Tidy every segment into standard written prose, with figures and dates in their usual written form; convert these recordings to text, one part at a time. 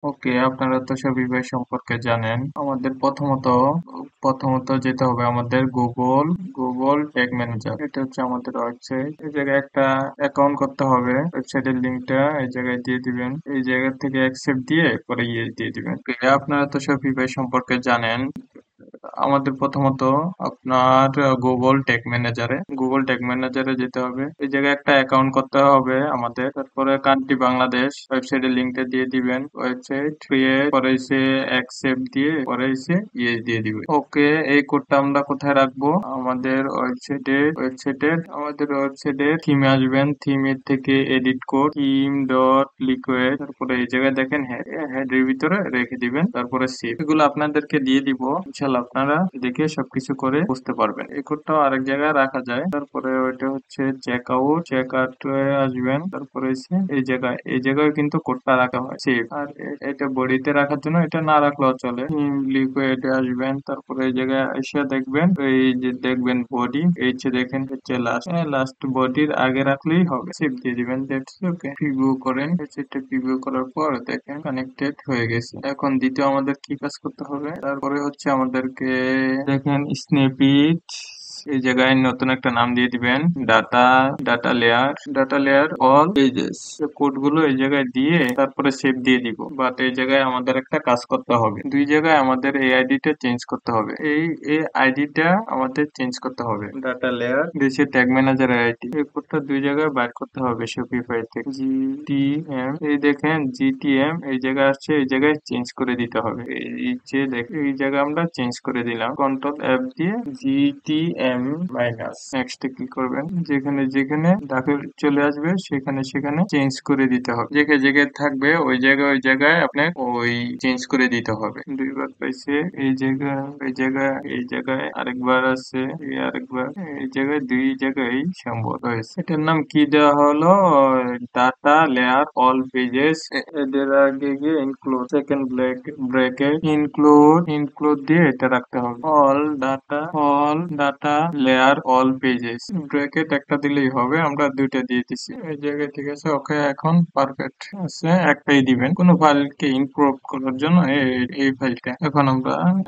ওকে, আপনারা তো শপিফাই সম্পর্কে জানেন। আমাদের প্রথমত যেতে হবে আমাদের গুগল ট্যাগ ম্যানেজার। এটা হচ্ছে আমাদের ওয়েবসাইট। এই জায়গায় একটা অ্যাকাউন্ট করতে হবে। ওয়েবসাইটের লিঙ্কটা এই জায়গায় দিয়ে দিবেন। এই জায়গা থেকে অ্যাকসেপ্ট দিয়ে পরে ইয়ে দিয়ে দিবেন। Okay, আপনারা তো শপিফাই সম্পর্কে জানেন। আমাদের প্রথমত আপনার গুগল ট্যাগ ম্যানেজারে যেতে হবে। এই জায়গায় একটা অ্যাকাউন্ট করতে হবে আমাদের। তারপরে কান্ট্রি বাংলাদেশ ওয়েবসাইটের লিঙ্কটা দিয়ে দিবেন। ওয়েবসাইট ক্রিয়েট পরে এসে অ্যাকসেপ্ট দিয়ে পরে এসে ইয়ে দিয়ে দিবেন। ওকে, এই কোডটা আমরা কোথায় রাখবো? আমাদের ওয়েবসাইটের থিমে আসবেন। থিমের থেকে edit code theme dot liquid, তারপরে এই জায়গায় দেখেন হেডের ভিতরে রেখে দিবেন। তারপরে সেভ। এগুলো আপনাদেরকে দিয়ে দিব। ইনশাল্লাহ আপনারা দেখে সবকিছু করে বুঝতে পারবেন। এই কোডটাও আরেক জায়গায় রাখা যায়। তারপরে ওইটা হচ্ছে চেক আউট আসবেন। তারপরে এসে এই জায়গায় কিন্তু কোডটা রাখা হয় সেভ। আর এটা বডিতে রাখার জন্য এটা না রাখলেও চলে। লিকুইড আসবেন। তারপরে এই জায়গায় এসে দেখবেন, এই যে দেখবেন বডি, এই যে দেখেন হচ্ছে লাস্ট বডির আগে রাখলেই হবে। সেভ দিয়ে দিবেন। That's okay. প্রিভিউ করেন। সেটা প্রিভিউ করার পর দেখেন কানেক্টেড হয়ে গেছে। এখন দ্বিতীয় আমাদের কি কাজ করতে হবে? তারপরে হচ্ছে আমাদেরকে দেখেন স্ন্যাপিট, এই জায়গায় নতুন একটা নাম দিয়ে দিবেন। Data layer all pages. Code গুলো এই জায়গায় দিয়ে তারপরে সেভ দিয়ে দিব। বাট এই জায়গায় আমাদের একটা কাজ করতে হবে। দুই জায়গায় আমাদের এই আইডিটা চেঞ্জ করতে হবে। এই আইডিটা আমাদের চেঞ্জ করতে হবে। ডাটা লেয়ার দিয়েছে ট্যাগ ম্যানেজার আইডি। এই কোডটা দুই জায়গায় বাইর করতে হবে শপিফাই থেকে। জিটিএম, এই দেখেন জিটিএম এই জায়গায় আসছে, এই জায়গায় চেঞ্জ করে দিতে হবে। এই যে দেখেন এই জায়গায় আমরা চেঞ্জ করে দিলাম। কন্ট্রোল এফ দিয়ে জিটিএম মাইনাস নেক্সট ক্লিক করবেন। যেখানে যেখানে দাখল চলে আসবে সেখানে সেখানে চেঞ্জ করে দিতে হবে। যেখানে যেখানে থাকবে ওই জায়গায় আপনার ওই চেঞ্জ করে দিতে হবে। দুইবার পাইছে, এই জায়গায় আরেকবার আছে, এই আরেকবার এই জায়গায় দুই জায়গায় সম্ভব হয়েছে। এটার নাম কি দেওয়া হলো? Data layer all pages. এদের আগে গিয়ে ইনক্লুড সেকেন্ড ব্রেকেট ইনক্লুড দিয়ে এটা রাখতে হবে। All data layer all pages bracket একটা দিলেই হবে। আমরা দুইটা দিয়ে দিছি এই জায়গায়। ঠিক আছে, ওকে, এখন পারফেক্ট আছে। একটাই দিবেন কোনো ফাইলকে ইমপ্রুভ করার জন্য। এই ফাইলটা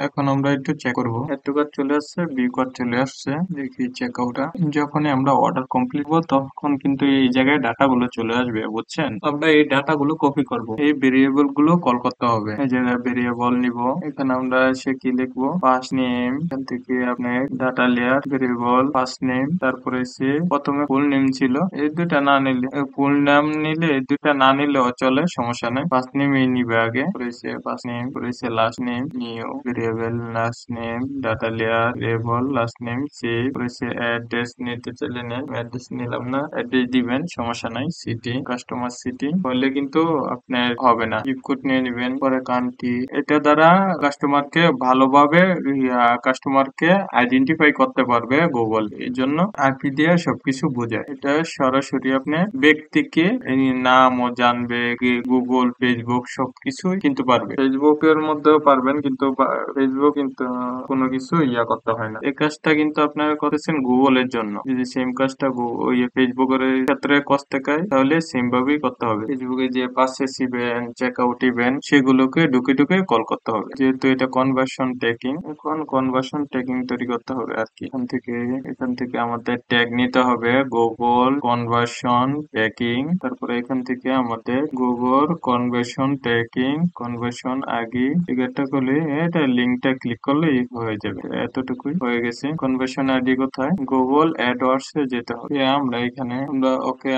এখন আমরা একটু চেক করবো। এটু কাজ চলে আসছে, বি কাজ চলে আসছে। দেখি চেক আউট। যখনই আমরা অর্ডার কমপ্লিট করবো তখন কিন্তু এই জায়গায় ডাটা গুলো চলে আসবে, বুঝছেন? আমরা এই ডাটা গুলো কপি করব। এই ভেরিয়েবল গুলো কল করতে হবে। এই জায়গায় ভেরিয়েবল নিব। এখানে আমরা সে কি লিখবো? First name. এখান থেকে আপনার data layer variable first name. তারপরে সে প্রথমে ফুল নেম ছিল, এই দুটা না নিলে, ফুল নাম নিলে এই দুটা না নিলেও চলে, সমস্যা নাই। ফার্স্ট নেম এই নিবে আগে। করেছে ফার্স্ট নেম, করেছে last name, new variable last name, data layer variable last name, save করেছে। অ্যাড্রেস নিতে চাইলে নেন, অ্যাড্রেস নিলাম না, অ্যাড্রেস দিবেন, সমস্যা নাই। সিটি, কাস্টমার সিটি বললে কিন্তু আপনার হবে না। জিপ কোড নিয়ে নিবেন। পরে কান্ট্রি, এটা দ্বারা কাস্টমারকে আইডেন্টিফাই করতে পারবে গুগল। এই জন্য আইপি দিয়ে সবকিছু বোঝায়। এটা সরাসরি আপনার ব্যক্তিকে এই নামও জানবে, গুগল ফেসবুক সবকিছুই কিন্তু পারবে। ফেসবুকের মধ্যেও পারবেন, কিন্তু ফেসবুক কিন্তু কোনো কিছু ইয়া করতে হয় না। এই কাজটা কিন্তু আপনারা করেছেন গুগলের জন্য। যদি সেম কাজটা ফেসবুকের ক্ষেত্রে করতে চাই তাহলে সেম ভাবেই করতে হবে। ফেসবুকে যে purchase event, check out event সেগুলোকে ঢুকে ঢুকে কল করতে হবে। যেহেতু এটা কনভার্সন ট্যাগিং, এখন কনভার্সন ট্যাগিং তৈরি করতে হবে আর কি। এখান থেকে আমাদের ট্যাগ নিতে হবে গুগল কনভার্সন ট্যাগিং। তারপরে এখান থেকে আমাদের গুগল কনভার্সন আগে টিকেটটা করলে এটা লিঙ্কটা ক্লিক করলেই হয়ে যাবে। এতটুকুই হয়ে গেছে। কনভার্সন আইডি কোথায়? গুগল অ্যাডওয়ার্ডস এ যেতে হবে।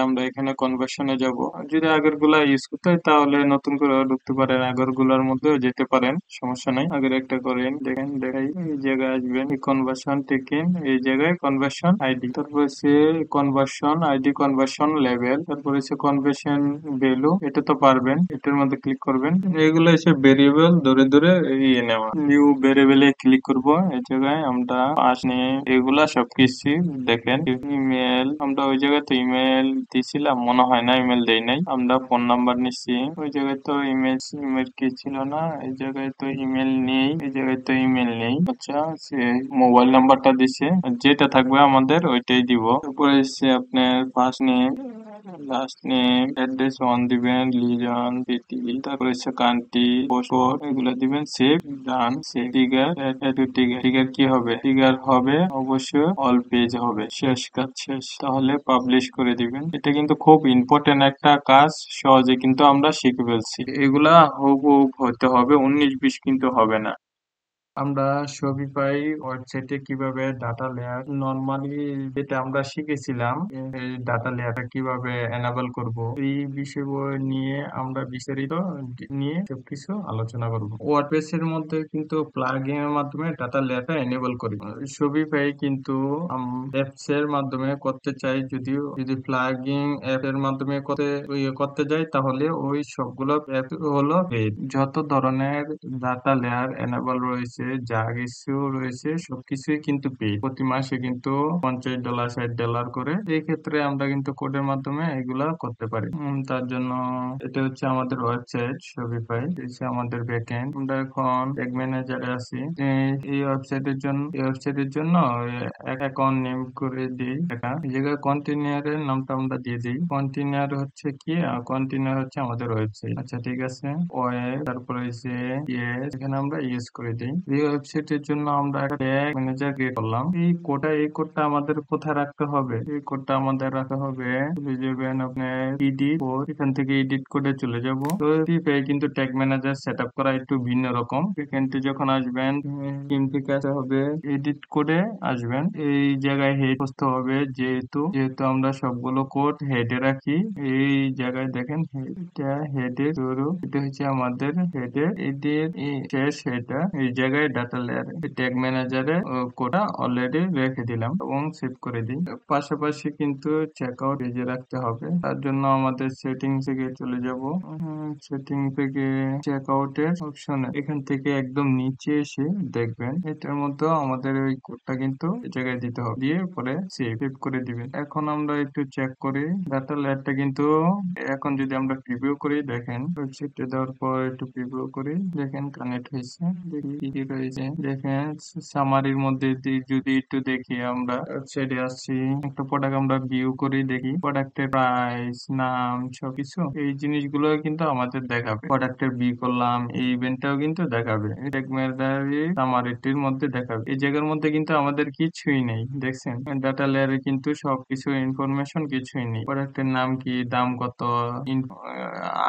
আমরা এখানে কনভার্সনে যাব। যদি আগের গুলা ইউজ করতে হয় তাহলে নতুন করে ঢুকতে পারেন, আগের গুলার মধ্যেও যেতে পারেন, সমস্যা নাই। আগের একটা করেন, দেখেন দেখাই। এই জায়গায় আসবেন, এই কনভার্সন টেকেন, এই জায়গায় কনভার্সন আইডি, তারপর হচ্ছে কনভার্সন আইডি, কনভার্সন লেভেল, তারপর হচ্ছে কনভার্সন ভ্যালু। এটা তো পারবেন, এটার মধ্যে ক্লিক করবেন। এগুলো হচ্ছে ভেরিয়েবল ধরে ধরে ইয়ে নেওয়া। নিউ ভেরিয়েবলে ক্লিক করব। এই জায়গায় আমরা পাস নেম এগুলা সবকিছু দেখেন। ইমেল, আমরা ওই জায়গায় তো ইমেল দিছিলাম মনে হয়, না ইমেল দেই নাই। আমরা ফোন নাম্বার নিচ্ছি, ওই জায়গায় তো ইমেল কি ছিল না, এই জায়গায় তো ইমেল নেই, এই জায়গায় তো ইমেল নেই। আচ্ছা, সে মোবাইল নাম্বারটা দিছে, যেটা থাকবে আমাদের ওইটাই দিব। তারপরে হচ্ছে আপনার first name, last name, address one দিবেন, রিলিজন, সিটি, তারপর হচ্ছে কান্ট্রি, পোস্টকোড, এগুলো দিবেন। সেভ, ডান, সেভ। ট্রিগার, ট্রিগার, ট্রিগার কি হবে? ট্রিগার হবে অবশ্যই অল পেজ হবে। শেষ, কাজ শেষ। তাহলে পাবলিশ করে দিবেন। এটা কিন্তু খুব ইম্পর্টেন্ট একটা কাজ, সহজে কিন্তু আমরা শিখে ফেলছি। এগুলা হুবহু হতে হবে, 19-20 কিন্তু হবে না। আমরা শপিফাই ওয়েবসাইটে কিভাবে ডাটা লেয়ার নরমালি যেটা আমরা শিখেছিলাম, এই ডাটা লেয়ারটা কিভাবে এনাবেল করব, এই বিষয় নিয়ে আমরা বিস্তারিত নিয়ে সবকিছু আলোচনা করব। ওয়ার্ডপ্রেস এর মধ্যে কিন্তু প্লাগইন এর মাধ্যমে ডাটা লেয়ারটা এনেবল করি। শপিফাই কিন্তু অ্যাপস এর মাধ্যমে করতে চাই, যদিও যদি প্লাগইন অ্যাপ এর মাধ্যমে করতে যাই তাহলে ওই সবগুলো অ্যাপ হলো পেইড। যত ধরনের ডাটা লেয়ার এনেবল রয়েছে, যা কিছু রয়েছে সবকিছুই কিন্তু পেইড। প্রতি মাসে কিন্তু $50 $60 করে। এই ক্ষেত্রে আমরা কিন্তু কোডের মাধ্যমে এগুলা করতে পারি। তার জন্য এটা হচ্ছে আমাদের ওয়েবসাইট শপিফাই, হচ্ছে আমাদের ব্যাকএন্ড। আমরা এখন ট্যাগ ম্যানেজারে আছি। এই ওয়েবসাইটের জন্য অ্যাকাউন্ট নেম করে দিই এটা। এই জায়গায় কন্টেইনারের নামটা আমরা দিয়ে দিই। কন্টেইনার হচ্ছে কি? কন্টেইনার হচ্ছে আমাদের ওয়েবসাইট। আচ্ছা, ঠিক আছে। ওয়েব, তারপরে হচ্ছে ইয়েস, এখানে আমরা ইয়েস করে দিই। এই ওয়েবসাইটের জন্য আমরা একটা ট্যাগ ম্যানেজার ক্রিয়েট করলাম। এই কোডটা আমাদের কোথায় রাখতে হবে? এই কোডটা আমাদের রাখতে হবে, চলে যাবেন আপনার এডিট কোড, এখান থেকে এডিট কোডে চলে যাব। তো কিন্তু ট্যাগ ম্যানেজার সেট আপ করা একটু ভিন্ন রকম। এখানটি যখন আসবেন, থিম থেকে আসতে হবে, এডিট কোডে আসবেন। এই জায়গায় হেড বসতে হবে, যেহেতু আমরা সবগুলো কোড হেডে রাখি। এই জায়গায় দেখেন এটা হেডের শুরু, এটা হচ্ছে আমাদের হেডের, এদের শেষ। এটা এই জায়গায় ডাটা লেয়ার ট্যাগ ম্যানেজারে কোডটা অলরেডি রেখে দিলাম এবং সেভ করে দিই। পাশাপাশি কিন্তু চেক আউট পেজে রাখতে হবে। তার জন্য আমাদের সেটিংস থেকে চলে যাব। সেটিং থেকে চেক আউটের অপশনে এখান থেকে একদম নিচে এসে দেখবেন এটার মধ্যে আমাদের ওই কোডটা কিন্তু এই জায়গায় দিতে হবে, দিয়ে পরে সেভ করে দিবেন। এখন আমরা একটু চেক করি ডাটা লেয়ারটা কিন্তু, এখন যদি আমরা প্রিভিউ করি, দেখেন ওয়েবসাইটে দেওয়ার পর একটু প্রিভিউ করি, দেখেন কানেক্ট হয়েছে। দেখি কি কি রয়েছে, দেখেন সামারির মধ্যে যদি একটু দেখি, আমরা ওয়েবসাইটে আসছি, একটা প্রোডাক্ট আমরা ভিউ করি, দেখি প্রোডাক্টের প্রাইস, নাম, সবকিছু এই জিনিসগুলো কিন্তু আমাদের দেখাবে। প্রোডাক্টের বি করলাম, এই ইভেন্টটাও কিন্তু দেখাবে, সামারিটির মধ্যে দেখাবে। এই জায়গার মধ্যে কিন্তু আমাদের কিছুই নেই, দেখছেন ডাটা লেয়ারে কিন্তু সবকিছু ইনফরমেশন কিছুই নেই। প্রোডাক্টের নাম কি, দাম কত,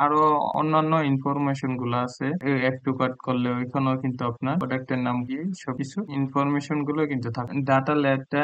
আরো অন্যান্য ইনফরমেশন গুলো আছে। অ্যাড টু কার্ট করলে ওইখানেও কিন্তু আপনার প্রোডাক্টের নাম কি সবকিছু ইনফরমেশন গুলো কিন্তু থাকে। ডাটা লেয়ারটা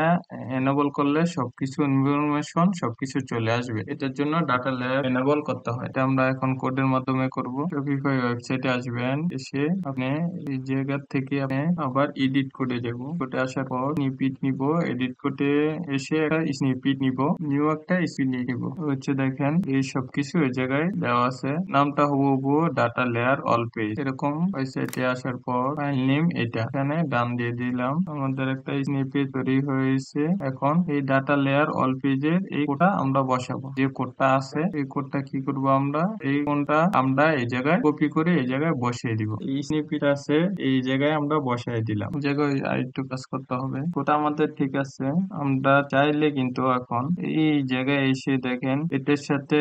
এনেবল করলে সবকিছু ইনফরমেশন সবকিছু চলে আসবে। এটার জন্য ডাটা লেয়ার এনেবল করতে হয়। এটা আমরা এখন কোডের মাধ্যমে করব। শপিফাই ওয়েবসাইটে আসবেন, এসে আপনি এই জায়গা থেকে আপনি আবার এডিট কোডে যাব। কোডে আসার পর স্নিপিট নিব, এডিট কোডে এসে একটা স্নিপিট নিব, নিউ একটা স্নিপিট নিব। হচ্ছে দেখেন এই সব কিছু এই জায়গায় দেওয়া আছে। নামটা হুবহু ডাটা লেয়ার অল পেজ, এরকম ওয়েবসাইটে আসার পর ফাইল নেম এটা, এখানে ডান দিয়ে দিলাম। আমাদের একটা স্নিপেট তৈরি হয়েছে। এখন এই ডাটা লেয়ার অল পেজের এই কোডটা আমরা বসাবো। যে কোডটা আছে এই কোডটা কি করব, আমরা এই কোডটা আমরা এই জায়গায় কপি করে এই জায়গায় বসিয়ে দিব। এই স্নিপেট আছে, এই জায়গায় আমরা বসাই দিলাম। এই জায়গায় আরেকটু কাজ করতে হবে। কোডটা আমাদের ঠিক আছে। আমরা চাইলে কিন্তু এখন এই জায়গায় এসে দেখেন এটার সাথে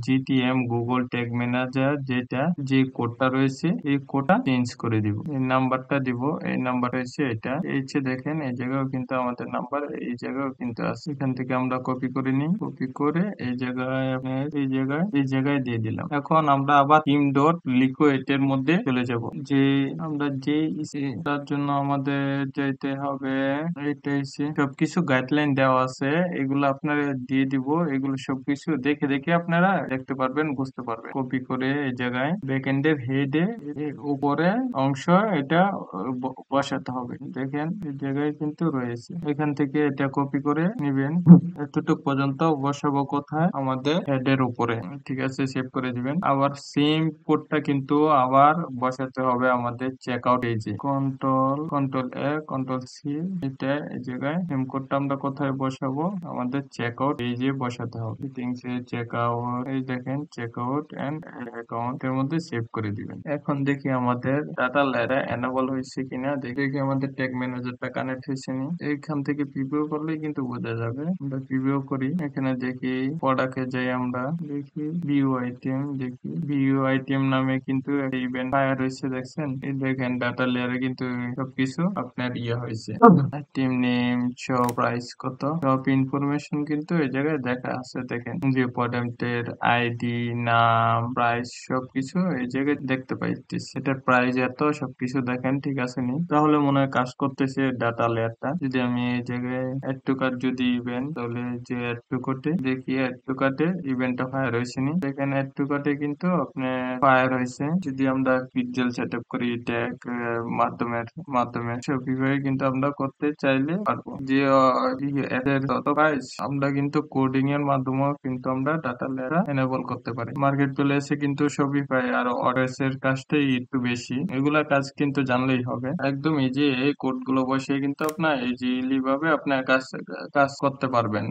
জিটিএম গুগল ট্যাগ ম্যানেজার যে কোডটা রয়েছে এই কোডটা চেঞ্জ করে দিব। এই নাম্বারটা দিব, এই নাম্বার হচ্ছে এটা। এই যে দেখেন এই জায়গাও কিন্তু আমাদের নাম্বার, এই জায়গাও কিন্তু আছে। এখান থেকে আমরা কপি করে নিই, কপি করে এই জায়গায় আপনার এই জায়গায় দিয়ে দিলাম। এখন আমরা আবার থিম ডট লিকুইড এর মধ্যে চলে যাব। যে আমরা তার জন্য আমাদের যাইতে হবে, এটা হচ্ছে সবকিছু গাইডলাইন দেওয়া আছে, এগুলো আপনারা দিয়ে দিব। এগুলো সবকিছু দেখে দেখে আপনারা দেখতে পারবেন, বুঝতে পারবেন। কপি করে এই জায়গায় ব্যাকএন্ডের হেডে উপরে অংশ এটা বসাতে হবে। দেখেন এই জায়গায় কিন্তু রয়েছে, এখান থেকে এটা কপি করে নিবেন। এতটুক পর্যন্ত বসাবো কোথায়, আমাদের হেডের উপরে। ঠিক আছে, সেভ করে দিবেন। আবার সেম কোডটা কিন্তু আবার বসাতে হবে আমাদের চেক আউট পেজে। কন্ট্রোল সি, এটা এই জায়গায় সেম কোডটা আমরা কোথায় বসাবো, আমাদের চেক আউট পেজে বসাতে হবে। সেটিংস এ চেক আউট, এই দেখেন চেক আউট এন্ড অ্যাকাউন্ট এর মধ্যে সেভ করে দিবেন। এখন দেখি আমাদের ডাটা লেয়ার এনেবল হয়েছে কিনা দেখি আমাদের ট্যাগ ম্যানেজারটা কানেক্ট হয়েছে নি। এইখান থেকে প্রিভিউ করলেই কিন্তু বোঝা যাবে। আমরা প্রিভিউ করি, এখানে দেখি প্রোডাক্টে যাই, আমরা দেখি ভিউ আইটেম, দেখি ভিউ আইটেম নামে কিন্তু ইভেন্ট ফায়ার হয়েছে, দেখছেন? এই দেখেন ডাটা লেয়ারে কিন্তু সবকিছু আপনার হয়েছে। আইটেম নেম, শপ প্রাইস কত, সব ইনফরমেশন কিন্তু এই জায়গায় দেখা আছে। দেখেন যে প্রোডাক্টের আইডি, নাম, প্রাইস সবকিছু এই জায়গায় দেখতে পাইতেছি। এটা প্রাইস এত সবকিছু দেখেন, ঠিক আছে নি? তাহলে মনে হয় কাজ করতেছে ডাটা লেয়ারটা। যদি আমি এই জায়গায় অ্যাড টু কার্ট যদি ইভেন্ট, তাহলে যে অ্যাড টু কার্টে দেখি, অ্যাড টু কার্টে ইভেন্টটা ফায়ার হয়েছে নি? দেখেন অ্যাড টু কার্টে কিন্তু আপনার ফায়ার হয়েছে। যদি আমরা পিক্সেল সেট আপ করি ট্যাগ মাধ্যমে শপিফাই কিন্তু আমরা করতে চাইলে পারবো। যে এদের তত প্রাইস আমরা কিন্তু কোডিং এর মাধ্যমেও কিন্তু আমরা ডাটা লেয়ার এনেবল করতে পারি। মার্কেট প্লেসে কিন্তু শপিফাই আর অর্ডারস এর কাজটাই একটু বেশি, এগুলা কাজ কিন্তু জানলেই হবে। একদম ইজি, এই কোড গুলো বসিয়ে কিন্তু আপনার ইজিলি ভাবে আপনার কাজ কাজ করতে পারবেন।